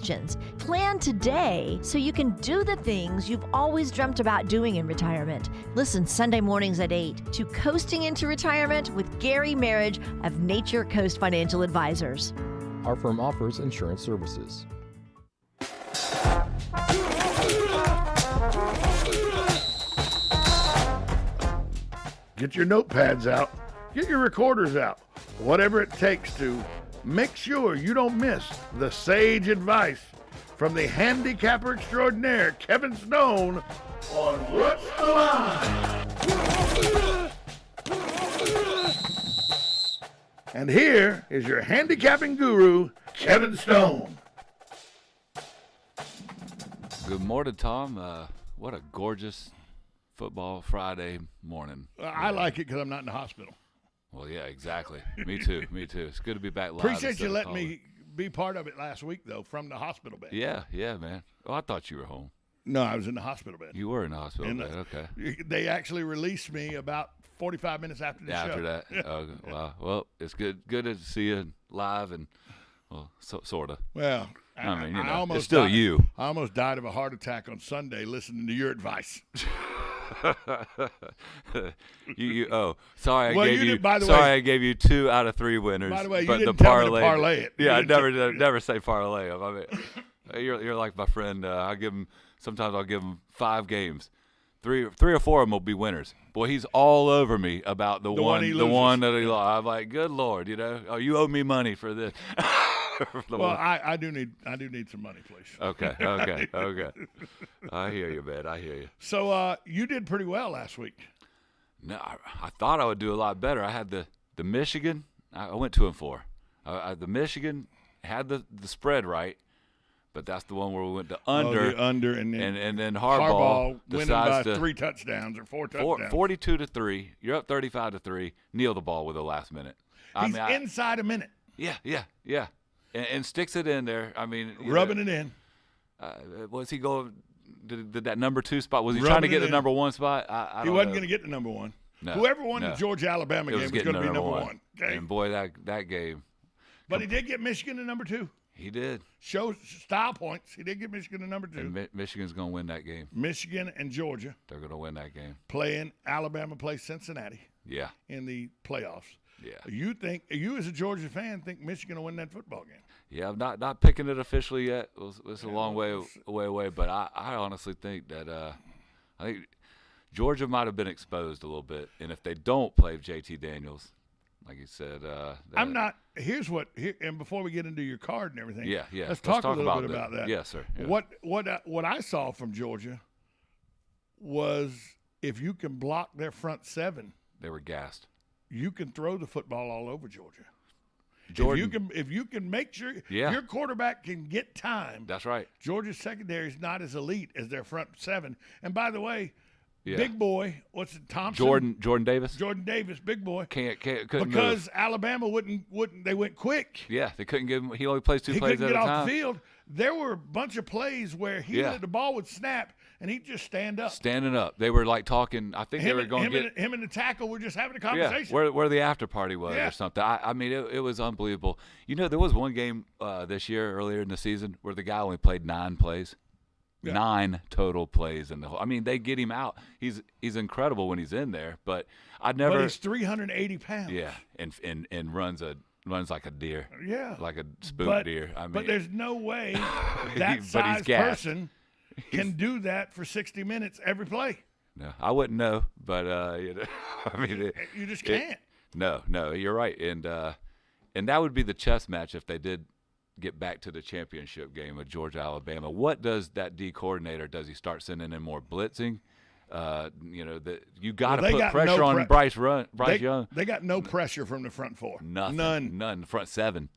questions. Plan today so you can do the things you've always dreamt about doing in retirement. Listen Sunday mornings at 8 to Coasting into Retirement with Gary Marriage of Nature Coast Financial Advisors. Our firm offers insurance services. Get your notepads out. Get your recorders out. Whatever it takes to make sure you don't miss the sage advice from the handicapper extraordinaire, Kevin Stone, on What's the Line? And here is your handicapping guru, Kevin Stone. Good morning, Tom. What a gorgeous football Friday morning. I like it because I'm not in the hospital. Well, yeah, exactly. Me too. Me too. It's good to be back live. Appreciate you letting me be part of it last week, though, from the hospital bed. Yeah, man. Oh, I thought you were home. No, I was in the hospital bed. You were in the hospital bed, okay. They actually released me about 45 minutes after the show. After that? Okay. Wow. Well, it's good to see you live and, well, sort of. Well, I mean, you know, almost it's still died. you. I almost died of a heart attack on Sunday listening to your advice. Sorry, I gave you 2 out of 3 winners. By the way, but you didn't the tell me to parlay it. Yeah, I never say parlay. I mean, you're like my friend. Sometimes I'll give him 5 games. 3 or 4 of them will be winners. Boy, he's all over me about the one that he lost. I'm like, good Lord, you owe me money for this. Well, I do need some money, please. Okay. I hear you, man. I hear you. So you did pretty well last week. No, I thought I would do a lot better. I had the Michigan. I went 2-4. The Michigan had the spread right, but that's the one where we went to under. The under, and then Harbaugh winning decides by to 3 touchdowns or 4 touchdowns. 42-3. You're up 35-3. Kneel the ball with the last minute. He's inside a minute. Yeah. And sticks it in there. I mean, rubbing it in. Was he going? Did that number 2 spot? Was he trying to get the number 1 spot? I he wasn't going to get the number 1. No, Whoever won the Georgia-Alabama game was going to be number 1. Okay? And boy, that game. But he did get Michigan to number 2. He did. Shows style points. He did get Michigan to number 2. And Michigan's going to win that game. Michigan and Georgia. They're going to win that game. Playing Alabama plays Cincinnati. Yeah. In the playoffs. Yeah. You as a Georgia fan think Michigan will win that football game? Yeah, I'm not picking it officially yet. It's a long way away. But I honestly think that I think Georgia might have been exposed a little bit. And if they don't play JT Daniels, like you said, I'm not. And before we get into your card and everything, yeah. Let's talk a little bit about that. Yes, sir. Yeah. What I saw from Georgia was if you can block their front 7, they were gassed. You can throw the football all over Georgia. Jordan, if you can make sure yeah. your quarterback can get time. That's right. Georgia's secondary is not as elite as their front 7. And by the way, yeah. big boy, what's it, Thompson? Jordan Davis. Jordan Davis, big boy. Couldn't because move. Alabama wouldn't. They went quick. Yeah, they couldn't give him. He only plays 2 plays at a time. He couldn't get off the field. There were a bunch of plays where the ball would snap and he'd just stand up. Standing up. They were like talking. I think they were going to get him and the tackle were just having a conversation. Yeah, where the after party was or something. I mean, it was unbelievable. There was one game this year earlier in the season where the guy only played 9 plays. Yeah. 9 total plays in the whole. I mean, they get him out. He's incredible when he's in there, but I'd never. But he's 380 pounds. Yeah, and runs like a deer. Yeah, like a spook deer. I mean, but there's no way that size person can do that for 60 minutes every play. No, I wouldn't know, but I mean, you just can't. No, you're right, and that would be the chess match if they did get back to the championship game of Georgia Alabama. What does that D coordinator? Does he start sending in more blitzing? You got to put pressure on Bryce Young. They got no pressure from the front 4. None. The front 7.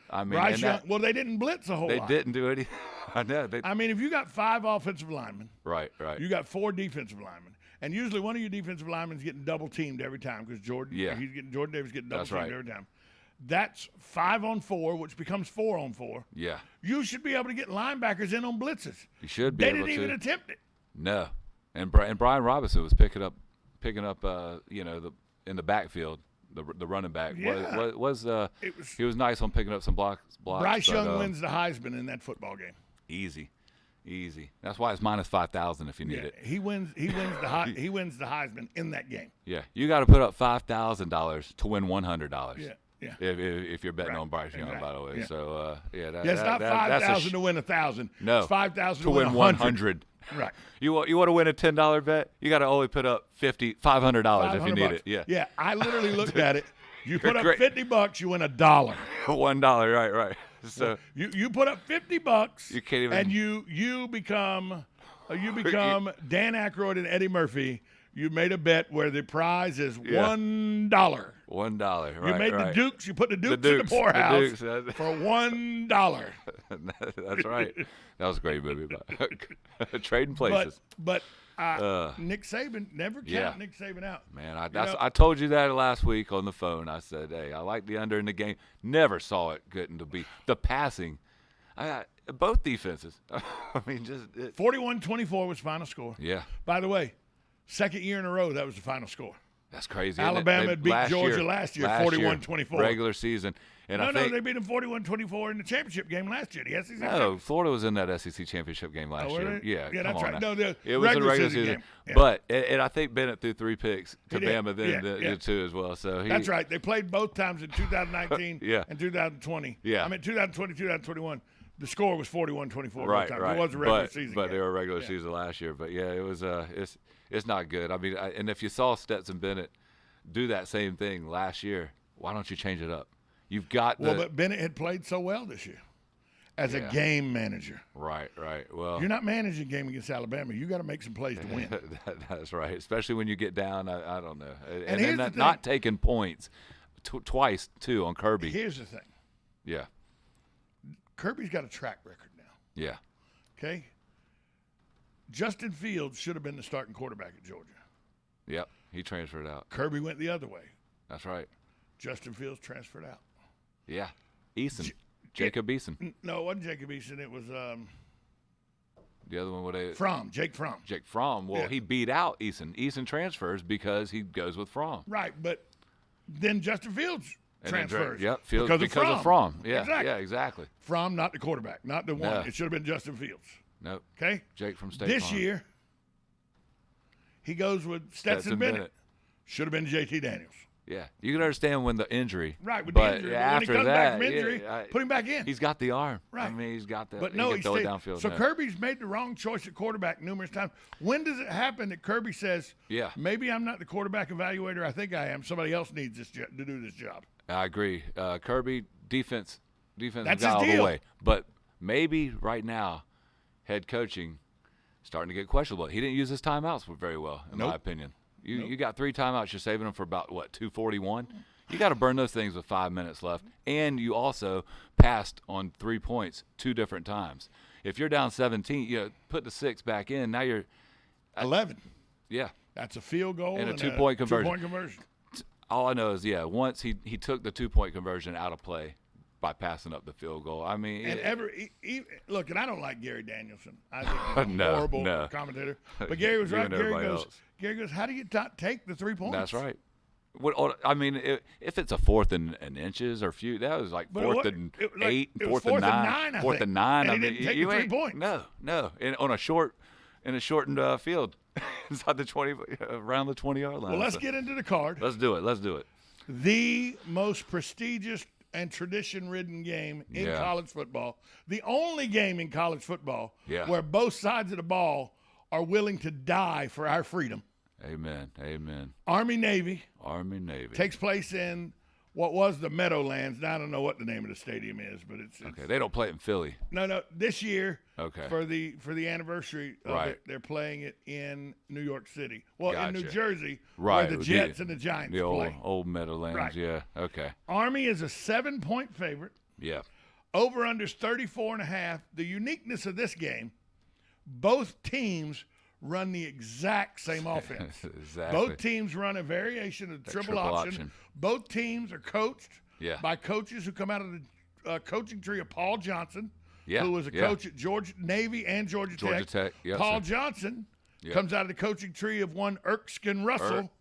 I mean, Bryce Young. Well, they didn't blitz a whole lot. They didn't do anything. I know. I mean, if you got 5 offensive linemen, right. You got 4 defensive linemen, and usually one of your defensive linemen is getting double teamed every time because Jordan Davis getting double teamed every time. That's 5 on 4, which becomes 4 on 4. Yeah. You should be able to get linebackers in on blitzes. You should be They able to. didn't even attempt it. No. And Brian Robinson was picking up in the backfield the running back. Yeah. He was nice on picking up some blocks. Bryce but, Young wins the Heisman in that football game. Easy. That's why it's minus 5,000 if you need it. He wins the Heisman in that game. Yeah, you got to put up $5,000 to win $100. Yeah. If you're betting on Bryce Young, by the way. Yeah. So It's not 5,000 to win 1,000. No, it's 5,000 to win 100. Right. You want to win a $10 bet? You got to only put up $500 if you need it. Yeah. Yeah. I literally looked at it. You put up great. $50, you win $1. $1, right. So you put up $50, you can't even, and you become Dan Aykroyd and Eddie Murphy. You made a bet where the prize is $1. $1, right. You made the Dukes. You put the Dukes in the poorhouse for $1. That's right. That was a great movie about trading places. But Nick Saban, never count Nick Saban out. Man, I told you that last week on the phone. I said, hey, I like the under in the game. Never saw it getting to be the passing. Both defenses. I mean, just 41-24 was final score. Yeah. By the way, second year in a row that was the final score. That's crazy. Alabama beat Georgia last year 41-24. Regular season. And no, they beat them 41-24 in the championship game last year. The SEC. No, Florida was in that SEC championship game last year. Yeah, that's right. Now. No, it was a regular season game. Yeah. But and I think Bennett threw 3 picks to Bama then too as well. So that's right. They played both times in 2019 and 2020. Yeah. I mean 2020, 2021. The score was 41-24. Right. It was a regular season. But game. they were regular season last year. But yeah, it was. It's not good. I mean, and if you saw Stetson Bennett do that same thing last year, why don't you change it up? You've got but Bennett had played so well this year as a game manager. Right. Well, you're not managing a game against Alabama. You got to make some plays to win. That's right, especially when you get down. I don't know, and here's the thing. Not taking points twice too on Kirby. Here's the thing. Yeah. Kirby's got a track record now. Yeah. Okay. Justin Fields should have been the starting quarterback at Georgia. Yep. He transferred out. Kirby went the other way. That's right. Justin Fields transferred out. Yeah. Jacob Eason. No, it wasn't Jacob Eason. It was the other one. Fromm. Jake Fromm. Jake Fromm. Well, he beat out Eason. Eason transfers because he goes with Fromm. Right, but then Justin Fields transfers. Fields because of Fromm. Yeah, exactly. Yeah, exactly. Fromm, not the quarterback, not the one. No. It should have been Justin Fields. Nope. Okay? Jake from State This Farm. year, he goes with Stetson Bennett. Should have been JT Daniels. Yeah, you can understand when the injury. Right, with but the injury. After when he comes that, back from injury, put him back in. He's got the arm. Right. I mean, he's got the. But he no, can throw it downfield. So Kirby's made the wrong choice at quarterback numerous times. When does it happen that Kirby says, maybe I'm not the quarterback evaluator I think I am. Somebody else needs to do this job. I agree. Kirby, defense That's got all his deal. the way. But maybe right now, head coaching starting to get questionable. He didn't use his timeouts very well, in my opinion. You got 3 timeouts. You're saving them for about, 2:41? You got to burn those things with 5 minutes left. And you also passed on 3 points 2 different times. If you're down 17, put the 6 back in. Now you're 11. Yeah. That's a field goal and a 2-point conversion. 2-point conversion. All I know is, once he took the 2-point conversion out of play by passing up the field goal. I mean, look, and I don't like Gary Danielson. I think he's a horrible commentator. But Gary was right. Gary goes, how do you not take the 3 points? That's right. I mean, if it's a 4th and inches or few, that was like 4th and 8, 4th and 9, 4th and 9. And he didn't take the 3 points. No, on a shortened field, inside the 20, around the 20-yard line. Well, let's get into the card. Let's do it. The most prestigious and tradition-ridden game in college football. The only game in college football where both sides of the ball are willing to die for our freedom. Amen. Army-Navy. Army-Navy. Takes place in what was the Meadowlands. Now, I don't know what the name of the stadium is, but it's okay. They don't play it in Philly. No. This year, okay, for the anniversary of it, they're playing it in New York City. Well, in New Jersey, where the Jets and the Giants play. The old Meadowlands, right. Yeah. Okay. Army is a 7-point favorite. Yeah. Over/under's 34.5. The uniqueness of this game, both teams run the exact same offense. Exactly. Both teams run a variation of the triple option. Both teams are coached by coaches who come out of the coaching tree of Paul Johnson, who was a coach at Georgia Navy and Georgia Tech. Yes, Paul Johnson comes out of the coaching tree of one Erskine Russell.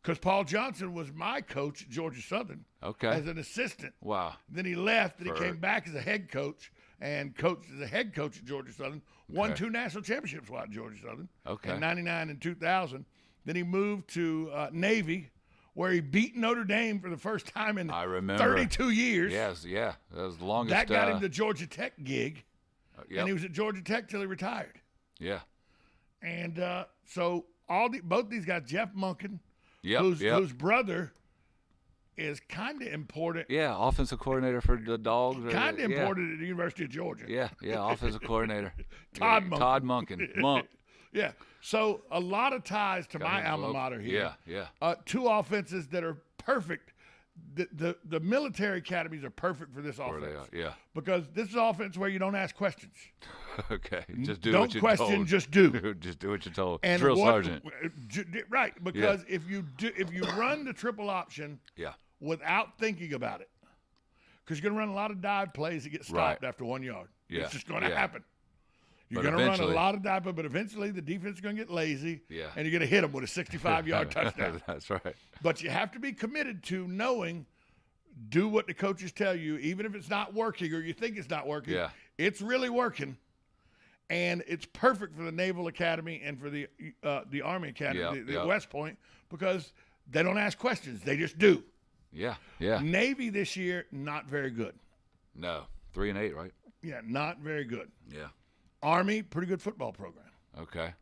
Because Paul Johnson was my coach at Georgia Southern as an assistant. Wow. Then he left, and he came back as a head coach and coached as a head coach at Georgia Southern. Won 2 national championships while at Georgia Southern in 99 and 2000. Then he moved to Navy, where he beat Notre Dame for the first time in 32 years. Yes, yeah. That was the longest. That got him the Georgia Tech gig, yep. and he was at Georgia Tech till he retired. Yeah. And so both these guys, Jeff Monken, Yep, whose brother is kind of important. Yeah, offensive coordinator for the Dogs. Kind of important at the University of Georgia. Yeah, offensive coordinator. Todd Monken. Todd Monken. Monk. Yeah. So a lot of ties to my alma mater here. Yeah. 2 offenses that are perfect. The military academies are perfect for this offense. They are, yeah. Because this is an offense where you don't ask questions. Okay. Just do don't what you're question, told. just do. Just do what you're told. And Drill sergeant. Right. Because if you run the triple option without thinking about it, because you're going to run a lot of dive plays that get stopped after 1 yard. Yeah. It's just going to happen. You're But going to run a eventually- lot of dive, but eventually the defense is going to get lazy, Yeah. and you're going to hit them with a 65-yard touchdown. That's right. But you have to be committed to knowing, do what the coaches tell you, even if it's not working or you think it's not working. Yeah. It's really working, and it's perfect for the Naval Academy and for the Army Academy, the West Point, because they don't ask questions. They just do. Yeah. Navy this year, not very good. No. 3-8, right? Yeah, not very good. Yeah. Army, pretty good football program. Okay.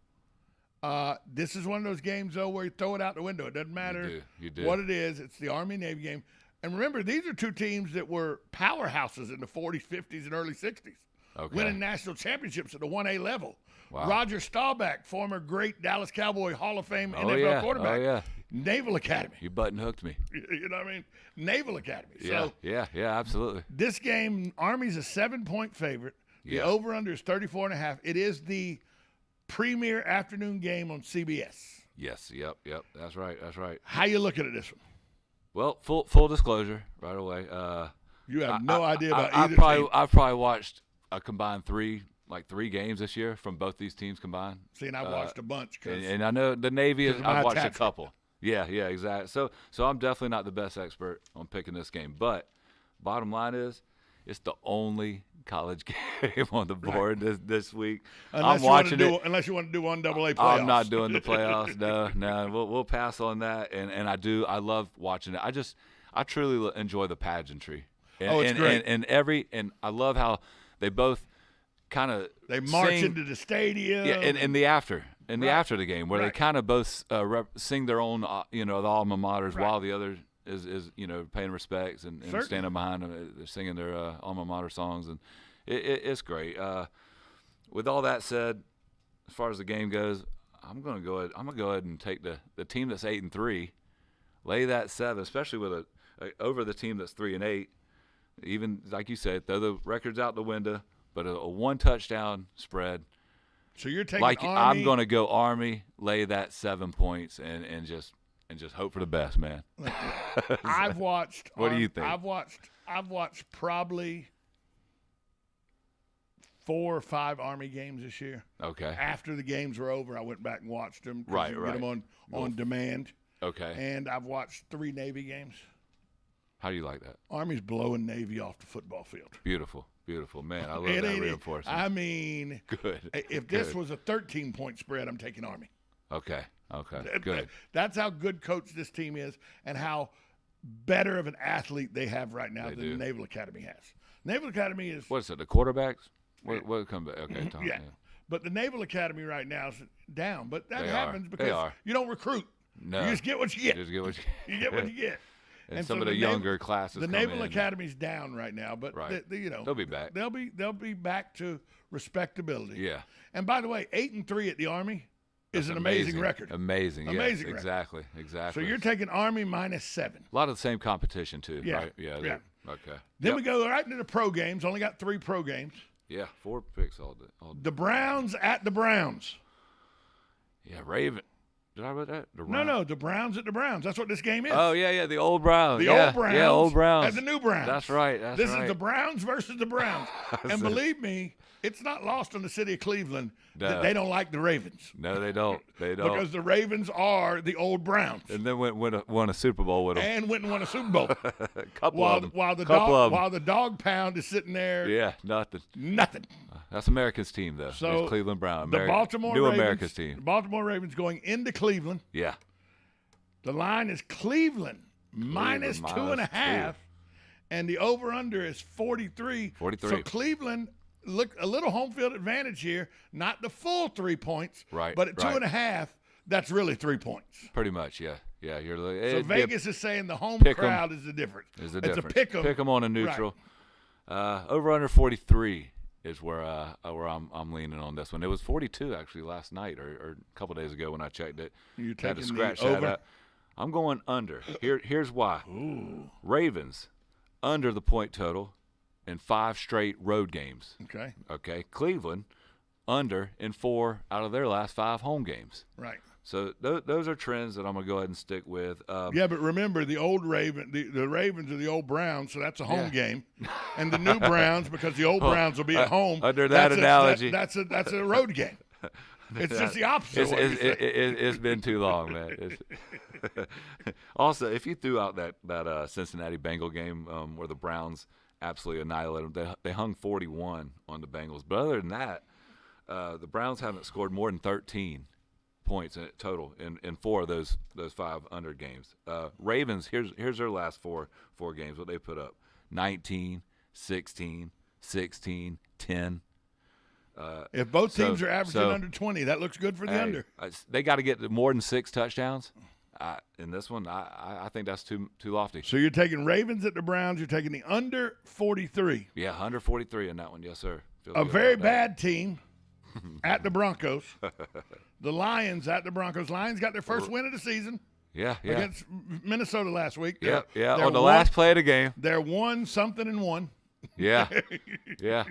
This is one of those games, though, where you throw it out the window. It doesn't matter You do. what it is. It's the Army-Navy game. And remember, these are 2 teams that were powerhouses in the 40s, 50s, and early 60s, winning national championships at the 1A level. Wow. Roger Staubach, former great Dallas Cowboy Hall of Fame NFL quarterback. Oh, yeah. Naval Academy. You button hooked me. You know what I mean? Naval Academy. Yeah. So Yeah, absolutely. this game, Army's a 7-point favorite. The over-under is 34.5. It is the premier afternoon game on CBS. Yes, yep. That's right. How you looking at this one? Well, full disclosure right away. You have no idea about either team. I've probably watched a combined 3 games this year from both these teams combined. See, and I've watched a bunch. And I know the Navy, I've watched a couple. Yeah, exactly. So I'm definitely not the best expert on picking this game. But bottom line is, it's the only college game on the board this week. I'm watching it. Unless you want to do 1AA playoffs. I'm not doing the playoffs. No. We'll pass on that. And I love watching it. I truly enjoy the pageantry. And, it's great. And I love how they both kind of they march into the stadium. Yeah, in the after the game, where they kind of both sing their own, the alma maters while the other is paying respects and standing behind them, they're singing their alma mater songs, and it's great. With all that said, as far as the game goes, I'm gonna go ahead and take the team that's 8-3, lay that 7, especially with over the team that's 3-8. Even like you said, throw the records out the window, but a 1 touchdown spread. So you're taking Army. I'm going to go Army, lay that 7 points, and just hope for the best, man. I've watched. What do you think? I've watched probably 4 or 5 Army games this year. Okay. After the games were over, I went back and watched them. Right. You get them on demand. Okay. And I've watched 3 Navy games. How do you like that? Army's blowing Navy off the football field. Beautiful, man. I love that reinforcement. I mean, good. If this was a 13-point spread, I'm taking Army. Okay. Good. That's how good coach this team is, and how better of an athlete they have right now than the Naval Academy has. Naval Academy is. What's it? The quarterbacks? What come back? Okay. Tom, yeah. But the Naval Academy right now is down. But that They happens are. because you don't recruit. No. You just get what you get. Just get what You get what you get. And so some of the younger classes. The come Naval in. Academy's down right now, but they'll be back. They'll be back to respectability. Yeah. And by the way, 8-3 at the Army is an amazing record. Amazing. Amazing yes, record. Exactly. So you're taking Army -7. A lot of the same competition too, Yeah. right? Yeah. Okay. Then we go right into the pro games. Only got 3 pro games. Yeah, 4 picks all day. The Browns at the Browns. Yeah, Did I read that? No, the Browns at the Browns. That's what this game is. Oh, yeah, the old Browns. The old Browns. Yeah, old Browns. And the new Browns. That's right. This is the Browns versus the Browns. And believe me, it's not lost on the city of Cleveland that they don't like the Ravens. No, they don't. They don't. Because the Ravens are the old Browns. And then won a Super Bowl with them. And went and won a Super Bowl. Couple of them. While the dog pound is sitting there. Yeah, nothing. Nothing. That's America's team, though. So it's Cleveland Brown. The Baltimore New Ravens, America's team. The Baltimore Ravens going into Cleveland. Yeah. The line is Cleveland minus 2.5. And the over-under is 43. 43. So Cleveland, look, a little home field advantage here. Not the full 3 points. Right. But at 2.5, that's really 3 points. Pretty much, yeah. Yeah, So Vegas is saying the home crowd is the difference. Is the it's difference. a pick 'em. Pick 'em on a neutral. Right. Over under 43 is where I'm leaning on this one. It was 42 actually last night or a couple days ago when I checked it. You had taking to scratch the that over? out. I'm going under. Here's why. Ooh. Ravens under the point total in 5 straight road games. Okay. Cleveland under in 4 out of their last 5 home games. Right. So those are trends that I'm going to go ahead and stick with. Yeah, but remember, the old the Ravens are the old Browns, so that's a home game. And the new Browns, because the old Browns will be at home. Under that analogy. That's a road game. It's just the opposite. It's been too long, man. Also, if you threw out that Cincinnati Bengal game where the Browns absolutely annihilated them, they hung 41 on the Bengals. But other than that, the Browns haven't scored more than 13 points in total in 4 of those 5 under games. Ravens, here's their last four games, what they put up: 19, 16, 16, 10. If both teams are averaging under 20, that looks good for the under. They got to get more than 6 touchdowns. In this one, I think that's too lofty. So you're taking Ravens at the Browns. You're taking the under 43. Yeah, under 43 in that one. Yes, sir. A very bad team at the Broncos. The Lions at the Broncos. Lions got their first win of the season. Yeah. Against Minnesota last week. Yeah. On the last play of the game. They're 1-1. Yeah. Yeah.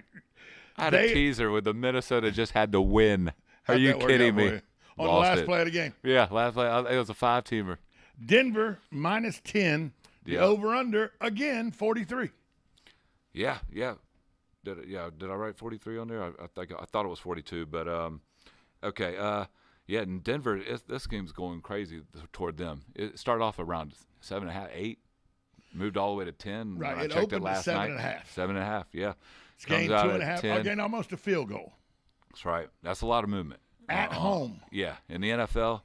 I had a teaser with the Minnesota just had to win. Are you kidding me? On the last play of the game. Yeah, last play. It was a 5-teamer. Denver minus 10. The over-under, again, 43. Yeah. Did I write 43 on there? I thought it was 42, but okay. Yeah, in Denver, this game's going crazy toward them. It started off around 7.5, 8, moved all the way to 10. Right, it opened at 7.5. 7.5, yeah. It's gained 2.5. Again, almost a field goal. That's right. That's a lot of movement. At home. Yeah, in the NFL,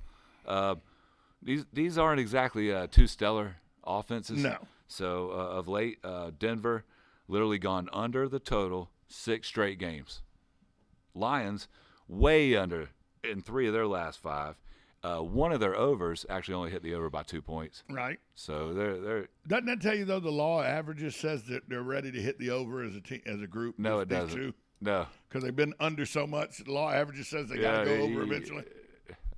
these aren't exactly 2 stellar offenses. No. So of late, Denver literally gone under the total 6 straight games. Lions way under in 3 of their last 5. One of their overs actually only hit the over by 2 points. Right. So they're. Doesn't that tell you though the law of averages says that they're ready to hit the over as a group? No, it doesn't. No. Because they've been under so much, the law of averages says they got to go over eventually.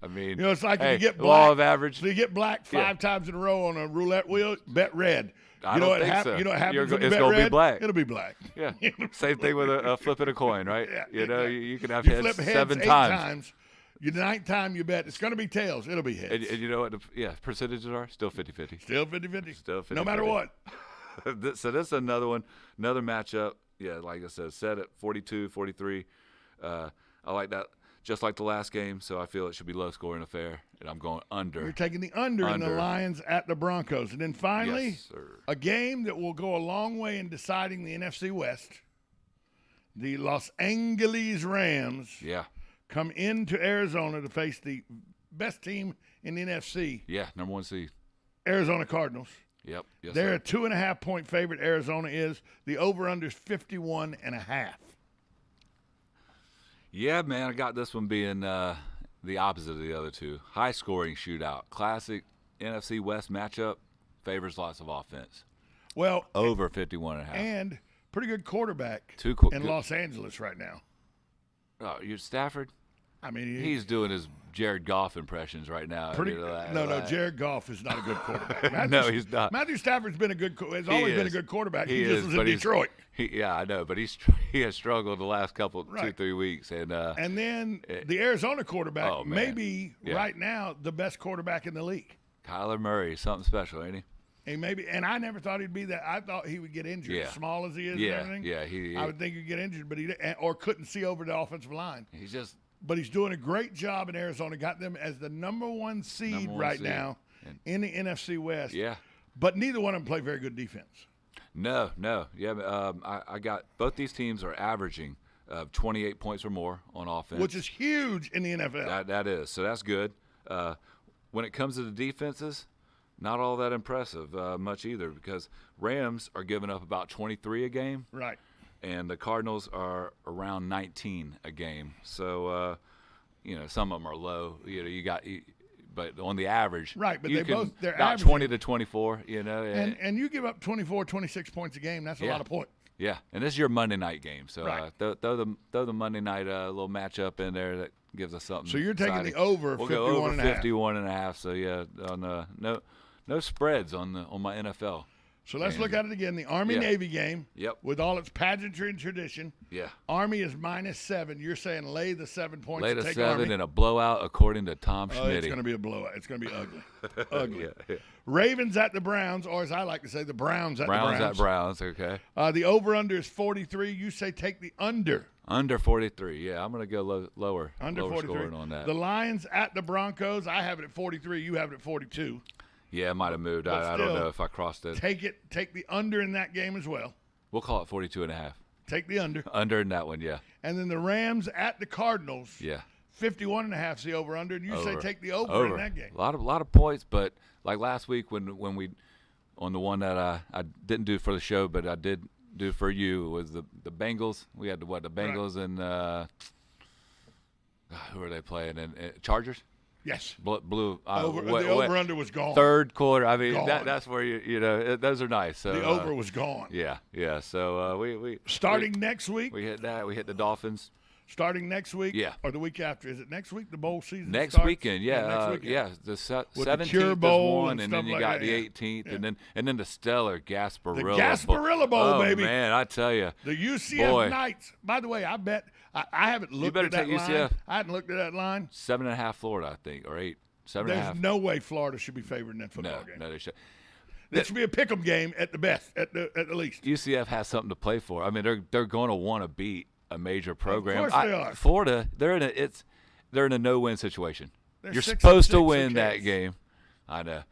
I mean, it's like if you get black. Law of average. So you get black 5 times in a row on a roulette wheel, bet red. I don't think so. You know what happens when you it's bet gonna red? Be black. It'll be black. Yeah. Same thing with a flipping a coin, right? Yeah, you can have heads heads flip 7 8 times. The 9th time you bet, it's going to be tails. It'll be heads. And you know what? Percentages are still 50-50. Still 50-50. Still 50-50. No matter what. So this is another one, another matchup. Yeah, like I said, set at 42, 43. I like that, just like the last game. So I feel it should be low scoring affair, and I'm going under. You're taking the under in the Lions at the Broncos, and then finally, a game that will go a long way in deciding the NFC West. The Los Angeles Rams. Yeah. Come into Arizona to face the best team in the NFC. Yeah, number 1 seed. Arizona Cardinals. Yep. Yes, They're a 2.5-point favorite. Arizona is. The over/under is 51.5. Yeah, man, I got this one being the opposite of the other two. High-scoring shootout. Classic NFC West matchup. Favors lots of offense. Well, over 51.5. And pretty good quarterback in Los Angeles right now. Oh, you're Stafford? I mean, he's doing his Jared Goff impressions right now. Jared Goff is not a good quarterback. No, he's not. Matthew Stafford's been has always been a good quarterback. He just was in Detroit. Yeah, I know, but he has struggled the last couple 2-3 weeks, and then the Arizona quarterback right now the best quarterback in the league. Kyler Murray, something special, ain't he? And I never thought he'd be that. I thought he would get injured, as small as he is. Yeah, and everything. yeah. I would think he'd get injured, but or couldn't see over the offensive line. But he's doing a great job in Arizona. Got them as the number one seed now in the NFC West. Yeah. But neither one of them play very good defense. No. Yeah, I got both these teams are averaging 28 points or more on offense, which is huge in the NFL. That is. So that's good. When it comes to the defenses, not all that impressive much either, because Rams are giving up about 23 a game. Right. And the Cardinals are around 19 a game. So, some of them are low. But on the average, right? But they're about averaging 20 to 24. And you give up 24, 26 points a game. That's a lot of points. Yeah, and this is your Monday night game. So right. throw the Monday night little matchup in there that gives us something. So you're taking exciting. the over. We'll 51 go over and 51 and a half. So no spreads on my NFL. So let's look at it again. The Army-Navy game, with all its pageantry and tradition. Yeah. Army is -7. You're saying lay the 7 points. Lay to the take 7 Army. in a blowout, according to Tom Schmidt. It's going to be a blowout. It's going to be ugly. Ugly. Yeah. Ravens at the Browns, or as I like to say, the Browns at the Browns. Browns at Browns, okay. The over-under is 43. You say take the under. Under 43, yeah. I'm going to go lower. Under lower 43. scoring on that. The Lions at the Broncos. I have it at 43. You have it at 42. Yeah, it might have moved. I don't know if I crossed it. Take the under in that game as well. We'll call it 42 and a half. Take the under. Under in that one, yeah. And then the Rams at the Cardinals. Yeah. 51 and a half is the over-under, and you say take the over in that game. A lot of points, but like last week when we on the one that I didn't do for the show, but I did do for you, was the Bengals. We had the Bengals and who are they playing? And Chargers. Yes. Blue. The over-under was gone. Third quarter. I mean, gone. that's where those are nice. So the over was gone. Yeah. So we starting next week. We hit that. We hit the Dolphins. Starting next week. Yeah. Or the week after. Is it next week? The bowl season. Next starts? weekend. Yeah. Next weekend. The 17th Cure Bowl is one, and then you got the 18th, and then the stellar Gasparilla. The Gasparilla Bowl, baby. Oh man, I tell you. The UCF Knights. By the way, I bet I haven't looked at that line. UCF. I hadn't looked at that line. 7.5 Florida, I think, or 8. 7.5. There's no way Florida should be favored in that football game. No, they should. It should be a pick'em game at the best, at the least. UCF has something to play for. I mean, they're going to want to beat a major program. Of course they are. Florida, they're in a no-win situation. You're 6-6 supposed to win that game. I know.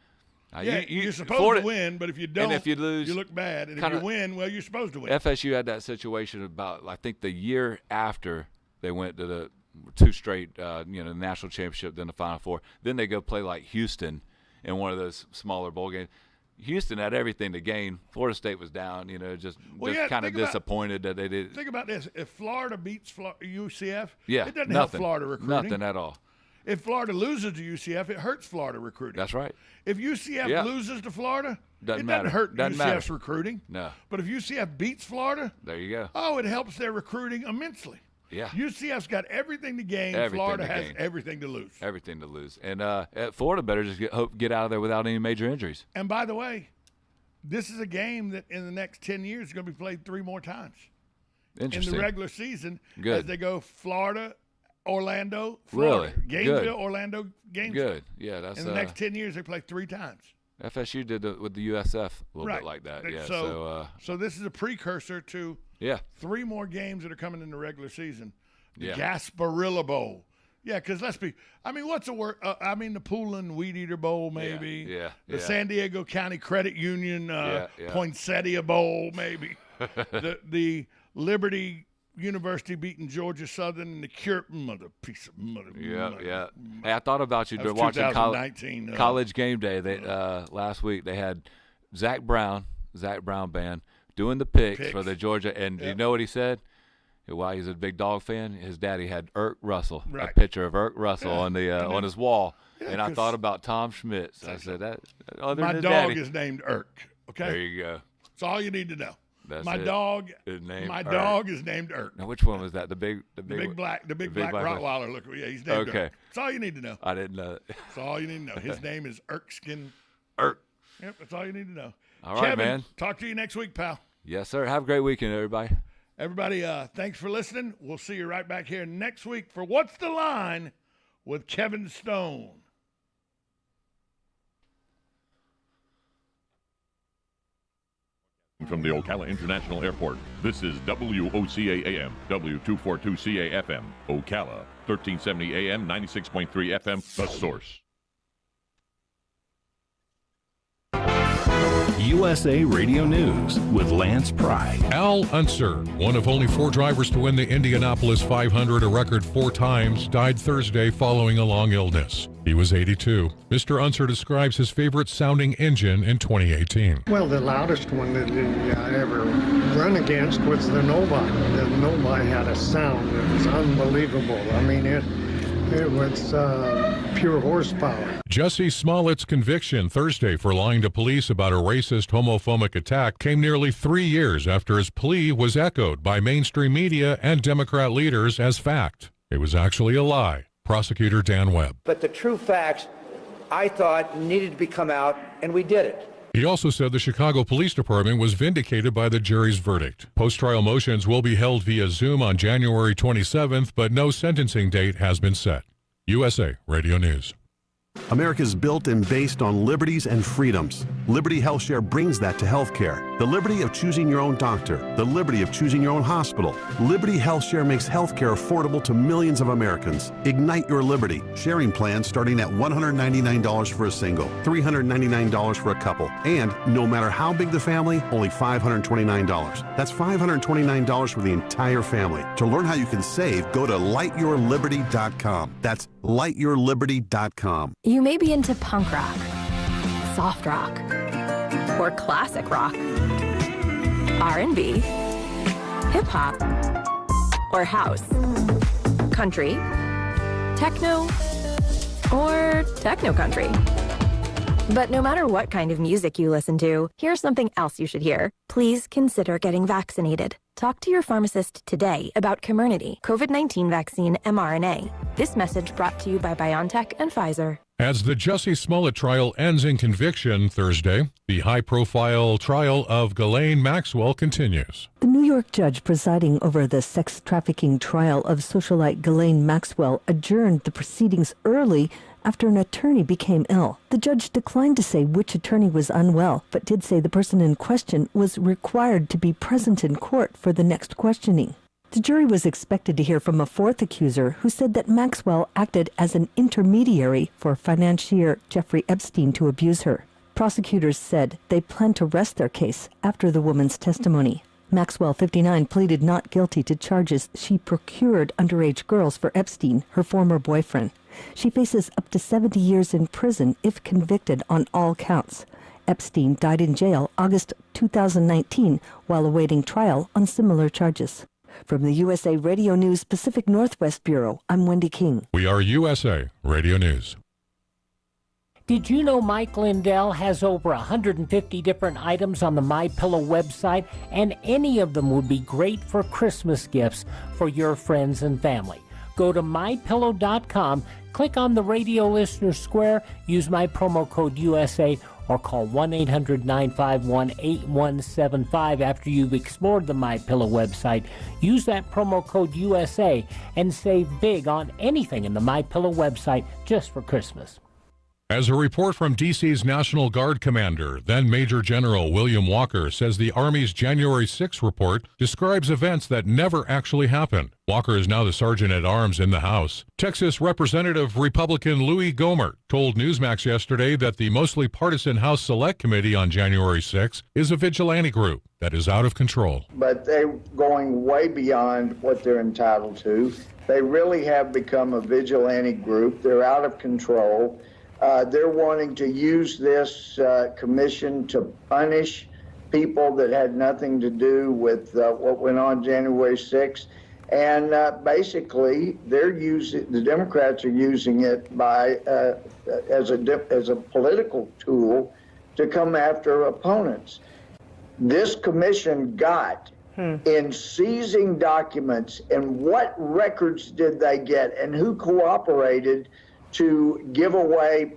You're supposed to win, but if you don't, and if you lose, you look bad. And if you win, well, you're supposed to win. FSU had that situation about, I think, the year after they went to the 2 straight, the national championship, then the Final Four. Then they go play like Houston in one of those smaller bowl games. Houston had everything to gain. Florida State was down, just kind of disappointed that they did. Think about this. If Florida beats UCF, it doesn't help Florida recruiting. Nothing at all. If Florida loses to UCF, it hurts Florida recruiting. That's right. If UCF loses to Florida, it doesn't hurt UCF's recruiting. No. But if UCF beats Florida, there you go. Oh, it helps their recruiting immensely. Yeah. UCF's got everything to gain. Florida has everything to lose. Everything to lose. And Florida better just get out of there without any major injuries. And by the way, this is a game that in the next 10 years is going to be played 3 more times. Interesting. In the regular season, Good. as they go Florida, Orlando, Florida. Really? Gainesville, Good. Orlando, Gainesville. Good. Yeah, that's in the next 10 years they play 3 times. FSU did with the USF a little bit like that. Yeah. So this is a precursor to 3 more games that are coming in the regular season. The Gasparilla Bowl. Yeah, because what's the word? The Poulin Weed Eater Bowl, maybe. Yeah. The San Diego County Credit Union Poinsettia Bowl, maybe. the Liberty University beating Georgia Southern and the Cure piece of mother. Yeah. Hey, I thought about you watching College Game Day. They last week they had Zach Brown Band doing the picks for the Georgia, and you know what he said? Why he's a big dog fan. His daddy had Irk Russell, a picture of Irk Russell on the on his wall, and I thought about Tom Schmidt. So I said that. My dog is named Irk. Okay, there you go. That's all you need to know. That's my it. dog. His name My Irk. dog is named Irk. Now, which one was that? The big black big black Rottweiler. Look, yeah, he's named Okay. Irk. That's all you need to know. I didn't know. That's all you need to know. His name is Erkskin. Irk. Yep, that's all you need to know. All right, Kevin, man. Talk to you next week, pal. Yes, sir. Have a great weekend, everybody. Everybody, thanks for listening. We'll see you right back here next week for What's the Line with Kevin Stone. From the Ocala International Airport, this is WOCA AM, W242CA FM, Ocala, 1370 AM, 96.3 FM, The Source. USA Radio News with Lance Pry. Al Unser, one of only 4 drivers to win the Indianapolis 500 a record 4 times, died Thursday following a long illness. He was 82. Mr. Unser describes his favorite sounding engine in 2018. Well, the loudest one that I ever run against was the Nova. The Nova had a sound that was unbelievable. I mean, it was pure horsepower. Jussie Smollett's conviction Thursday for lying to police about a racist, homophobic attack came nearly 3 years after his plea was echoed by mainstream media and Democrat leaders as fact. It was actually a lie. Prosecutor Dan Webb. But the true facts, I thought, needed to come out, and we did it. He also said the Chicago Police Department was vindicated by the jury's verdict. Post-trial motions will be held via Zoom on January 27th, but no sentencing date has been set. USA Radio News. America is built and based on liberties and freedoms. Liberty HealthShare brings that to healthcare. The liberty of choosing your own doctor, the liberty of choosing your own hospital. Liberty HealthShare makes healthcare affordable to millions of Americans. Ignite your liberty. Sharing plans starting at $199 for a single, $399 for a couple, and no matter how big the family, only $529. That's $529 for the entire family. To learn how you can save, go to lightyourliberty.com. That's lightyourliberty.com. You may be into punk rock, soft rock, or classic rock, R&B, hip-hop, or house, country, techno, or techno-country. But no matter what kind of music you listen to, here's something else you should hear. Please consider getting vaccinated. Talk to your pharmacist today about Comirnaty, COVID-19 vaccine mRNA. This message brought to you by BioNTech and Pfizer. As the Jussie Smollett trial ends in conviction Thursday, the high-profile trial of Ghislaine Maxwell continues. The New York judge presiding over the sex trafficking trial of socialite Ghislaine Maxwell adjourned the proceedings early after an attorney became ill. The judge declined to say which attorney was unwell, but did say the person in question was required to be present in court for the next questioning. The jury was expected to hear from a 4th accuser who said that Maxwell acted as an intermediary for financier Jeffrey Epstein to abuse her. Prosecutors said they plan to rest their case after the woman's testimony. Maxwell, 59, pleaded not guilty to charges she procured underage girls for Epstein, her former boyfriend. She faces up to 70 years in prison if convicted on all counts. Epstein died in jail August 2019 while awaiting trial on similar charges. From the USA Radio News Pacific Northwest Bureau, I'm Wendy King. We are USA Radio News. Did you know Mike Lindell has over 150 different items on the MyPillow website, and any of them would be great for Christmas gifts for your friends and family? Go to MyPillow.com, click on the radio listener square, use my promo code USA, or call 1-800-951-8175 after you've explored the MyPillow website. Use that promo code USA and save big on anything in the MyPillow website just for Christmas. As a report from D.C.'s National Guard commander, then Major General William Walker, says the Army's January 6 report describes events that never actually happened. Walker is now the Sergeant-at-Arms in the House. Texas Representative Republican Louis Gohmert told Newsmax yesterday that the mostly partisan House Select Committee on January 6 is a vigilante group that is out of control. But they're going way beyond what they're entitled to. They really have become a vigilante group. They're out of control. They're wanting to use this commission to punish people that had nothing to do with what went on January 6th. And basically, the Democrats are using it as a political tool to come after opponents. this commission got in seizing documents, and what records did they get, and who cooperated to give away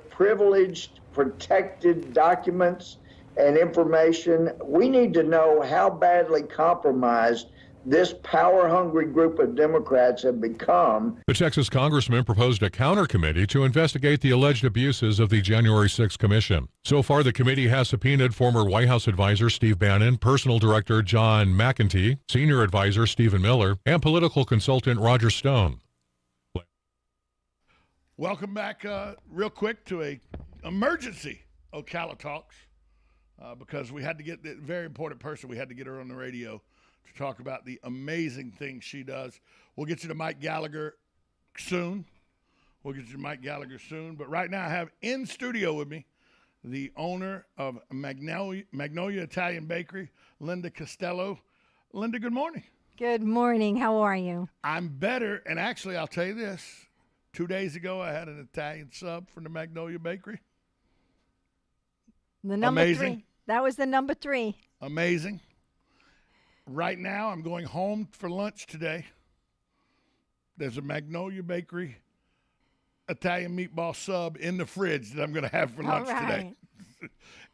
privileged, protected documents and information. We need to know how badly compromised this power-hungry group of Democrats have become. The Texas congressman proposed a counter committee to investigate the alleged abuses of the January 6th commission. So far, the committee has subpoenaed former White House advisor Steve Bannon, personal director John McEntee, senior advisor Stephen Miller, and political consultant Roger Stone. Welcome back real quick to a emergency Ocala Talks because we had to get the very important person. We had to get her on the radio to talk about the amazing things she does. We'll get you to Mike Gallagher soon. But right now I have in studio with me the owner of Magnolia Italian Bakery, Linda Costello. Linda, good morning. Good morning. How are you? I'm better, and actually I'll tell you this. 2 days ago, I had an Italian sub from the Magnolia Bakery. The number Amazing. 3. That was the number 3. Amazing. Right now, I'm going home for lunch today. There's a Magnolia Bakery Italian meatball sub in the fridge that I'm going to have for lunch today.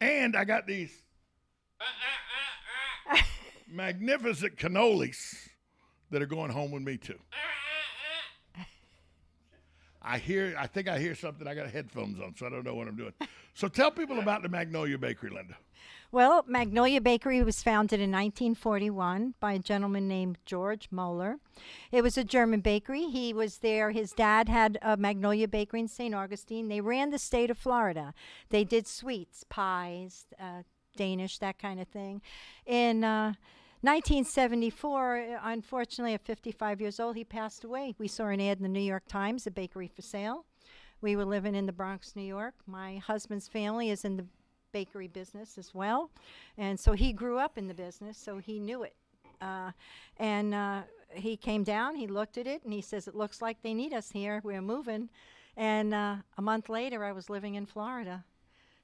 And I got these magnificent cannolis that are going home with me, too. I think I hear something. I got headphones on, so I don't know what I'm doing. So tell people about the Magnolia Bakery, Linda. Well, Magnolia Bakery was founded in 1941 by a gentleman named George Moeller. It was a German bakery. He was there. His dad had a Magnolia Bakery in St. Augustine. They ran the state of Florida. They did sweets, pies, Danish, that kind of thing. In 1974, unfortunately, at 55 years old, he passed away. We saw an ad in the New York Times, a bakery for sale. We were living in the Bronx, New York. My husband's family is in the bakery business as well, and so he grew up in the business, so he knew it. He came down, he looked at it, and he says, "It looks like they need us here. We're moving." And a month later, I was living in Florida,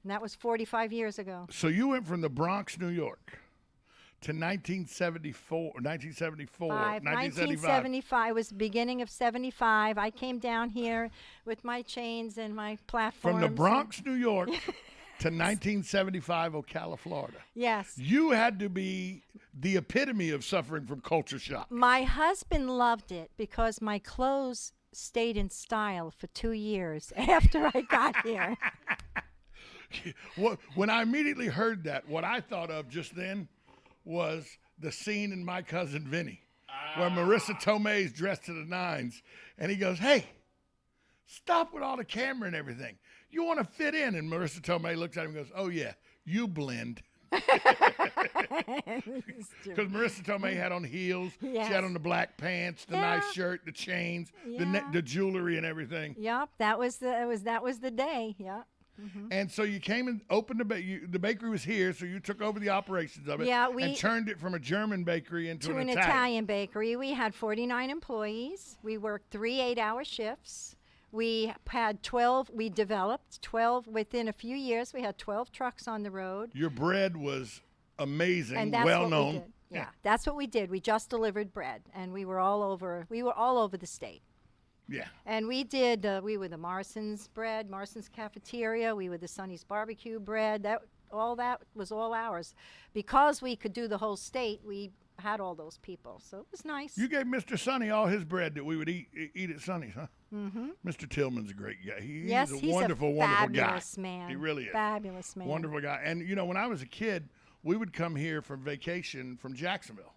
and that was 45 years ago. So you went from the Bronx, New York, to 1975. It was the beginning of 75. I came down here with my chains and my platforms. From the Bronx, New York to 1975 Ocala, Florida. Yes. You had to be the epitome of suffering from culture shock. My husband loved it because my clothes stayed in style for 2 years after I got here. When I immediately heard that, what I thought of just then was the scene in My Cousin Vinny, where Marissa Tomei's dressed to the nines, and he goes, "Hey, stop with all the camera and everything. You want to fit in?" And Marissa Tomei looks at him and goes, "Oh, yeah, you blend." Because Marissa Tomei had on heels. Yes. She had on the black pants, the nice shirt, the chains, the jewelry and everything. Yep, that was the day. Yeah. Mm-hmm. And so you came and opened the bakery was here, so you took over the operations of it and turned it from a German bakery into an Italian bakery. We had 49 employees. We worked 3 8-hour shifts. We had 12, we developed 12 within a few years. We had 12 trucks on the road. Your bread was amazing, and that's well what known. We did. Yeah, that's what we did. We just delivered bread, and we were all over the state. Yeah. And we were the Morrison's bread, Morrison's cafeteria. We were the Sonny's barbecue bread. That was all ours. Because we could do the whole state, we had all those people. So it was nice. You gave Mr. Sonny all his bread that we would eat at Sonny's, huh? Mm-hmm. Mr. Tillman's a great guy. He's a he's wonderful guy. Fabulous man. He really is. Fabulous man. Wonderful guy. And, when I was a kid, we would come here from vacation from Jacksonville.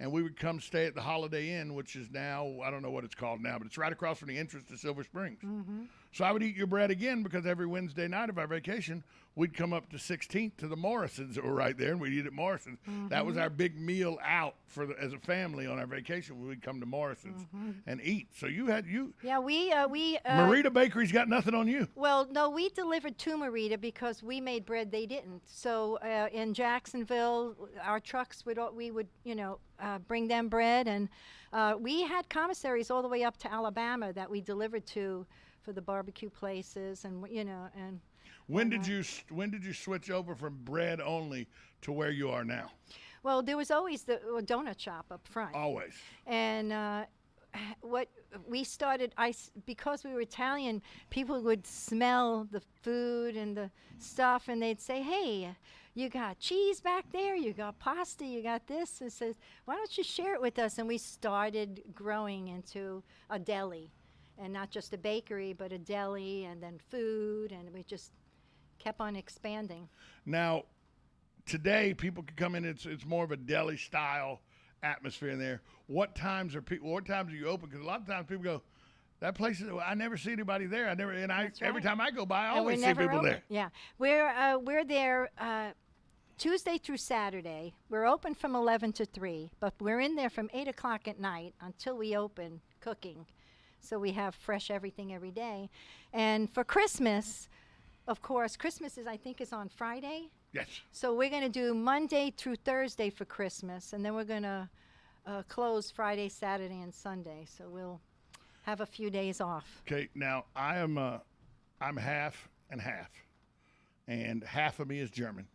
And we would come stay at the Holiday Inn, which is now, I don't know what it's called now, but it's right across from the entrance to Silver Springs. Mm-hmm. So I would eat your bread again because every Wednesday night of our vacation, we'd come up to 16th to the Morrisons that were right there, and we'd eat at Morrison's. Mm-hmm. That was our big meal out as a family on our vacation. We'd come to Morrison's and eat. So Yeah, we Marita Bakery's got nothing on you. Well, no, we delivered to Marita because we made bread they didn't. So in Jacksonville, our trucks we would bring them bread, and we had commissaries all the way up to Alabama that we delivered to for the barbecue places, and When did you switch over from bread only to where you are now? Well, there was always the donut shop up front. Always. And what we started, because we were Italian, people would smell the food and the stuff, and they'd say, "Hey, you got cheese back there, you got pasta, you got this." And says, "Why don't you share it with us?" And we started growing into a deli, and not just a bakery, but a deli, and then food, and we just kept on expanding. Now, today people can come in. It's more of a deli style atmosphere in there. What times are you open? Because a lot of times people go, that place is, I never see anybody there. Every time I go by, I always see people there. Yeah, we're there Tuesday through Saturday. We're open from 11 to 3, but we're in there from 8 o'clock at night until we open cooking. So we have fresh everything every day. And for Christmas, of course, Christmas is on Friday. Yes. So we're going to do Monday through Thursday for Christmas, and then we're going to close Friday, Saturday, and Sunday. So we'll have a few days off. Okay. Now I'm half and half, and half of me is German.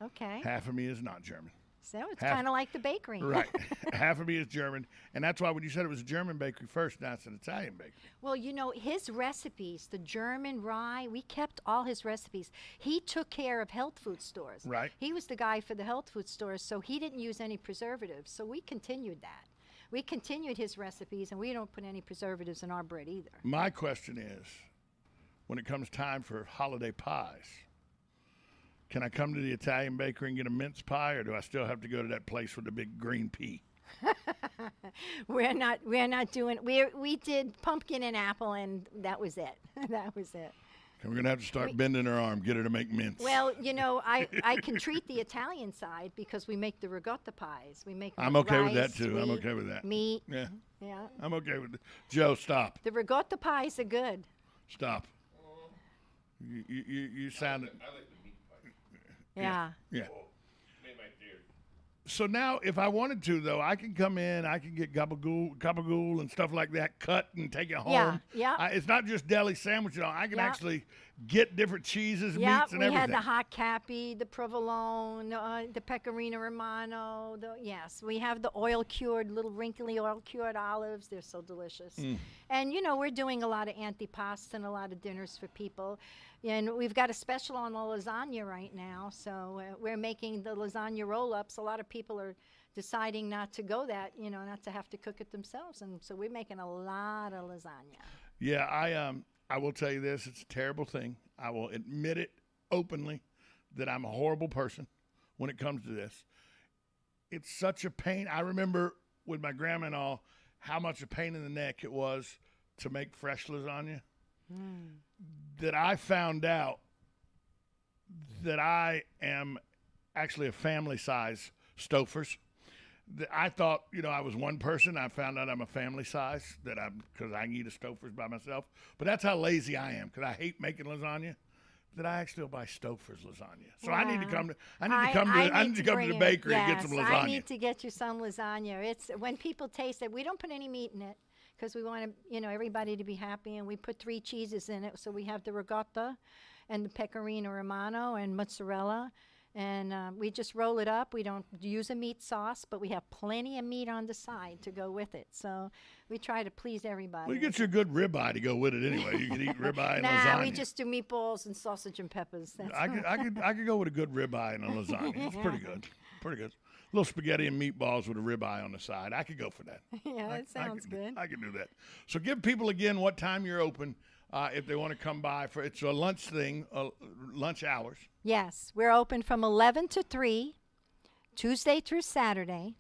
Okay. Half of me is not German. So it's kind of like the bakery. Right. Half of me is German. And that's why when you said it was a German bakery first, now it's an Italian bakery. Well, his recipes, the German rye, we kept all his recipes. He took care of health food stores. Right. He was the guy for the health food stores, so he didn't use any preservatives. So we continued that. We continued his recipes, and we don't put any preservatives in our bread either. My question is, when it comes time for holiday pies, can I come to the Italian bakery and get a mince pie, or do I still have to go to that place with the big green pea? We're not doing. We did pumpkin and apple, and that was it. That was it. We're going to have to start bending her arm, get her to make mince. Well, I can treat the Italian side because we make the ricotta pies. We make. I'm okay with that rice, too. wheat, I'm okay with that. Meat. Yeah. Yeah. I'm okay with it. Joe, stop. The ricotta pies are good. Stop. You sounded. I like the meat pie. Yeah. Yeah. Made my dear. So now, if I wanted to, though, I can come in, I can get gabagool and stuff like that, cut and take it home. Yeah. It's not just deli sandwiches. I can actually get different cheeses, meats, and everything. We had the hot cappy, the provolone, the pecorino romano. Yes, we have the oil-cured, little wrinkly oil-cured olives. They're so delicious. And, we're doing a lot of antipasta and a lot of dinners for people. And we've got a special on the lasagna right now. So we're making the lasagna roll-ups. A lot of people are deciding not to go that, not to have to cook it themselves. And so we're making a lot of lasagna. Yeah, I will tell you this. It's a terrible thing. I will admit it openly that I'm a horrible person when it comes to this. It's such a pain. I remember with my grandma and all how much a pain in the neck it was to make fresh lasagna. That I found out that I am actually a family size Stouffer's. I thought, I was one person. I found out I'm a family size because I can eat a Stouffer's by myself. But that's how lazy I am because I hate making lasagna. That I actually buy Stouffer's lasagna. So I need to come to the bakery and get some lasagna. I need to get you some lasagna. It's when people taste it, we don't put any meat in it because we want everybody to be happy, and we put 3 cheeses in it. So we have the ricotta and the pecorino romano and mozzarella. And we just roll it up. We don't use a meat sauce, but we have plenty of meat on the side to go with it. So we try to please everybody. Well, you get your good ribeye to go with it anyway. You can eat ribeye and lasagna. Nah, we just do meatballs and sausage and peppers. I could go with a good ribeye and a lasagna. It's pretty good. Pretty good. A little spaghetti and meatballs with a ribeye on the side. I could go for that. Yeah, that sounds good. I can do that. So give people again what time you're open. If they want to come by it's a lunch thing, lunch hours. Yes, we're open from 11 to 3, Tuesday through Saturday,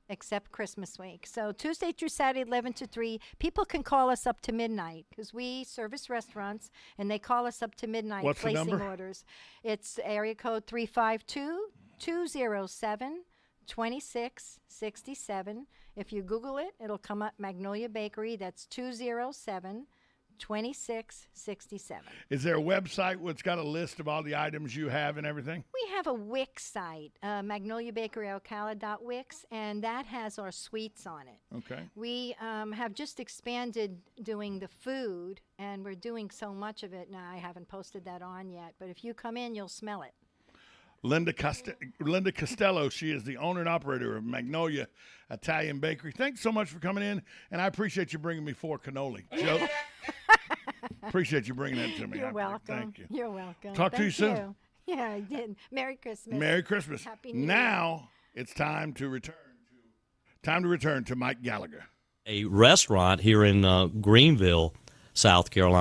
except Christmas week. So Tuesday through Saturday, 11 to 3. People can call us up to midnight because we service restaurants, and they call us up to midnight. What's placing the number? Orders. It's area code 352-207-2667. If you Google it, it'll come up Magnolia Bakery. That's 207-2667. 2667. Is there a website that's got a list of all the items you have and everything? We have a Wix site, magnoliabakeryocala.wix, and that has our sweets on it. Okay. We have just expanded doing the food, and we're doing so much of it now. I haven't posted that on yet, but if you come in, you'll smell it. Linda Costello, she is the owner and operator of Magnolia Italian Bakery. Thanks so much for coming in, and I appreciate you bringing me 4 cannoli. Joe, appreciate you bringing that to me. You're welcome. Thank you. You're welcome. Talk to you soon. Yeah, I did. Merry Christmas. Merry Christmas. Happy New Year. Now it's time to return to Mike Gallagher. A restaurant here in Greenville, South Carolina.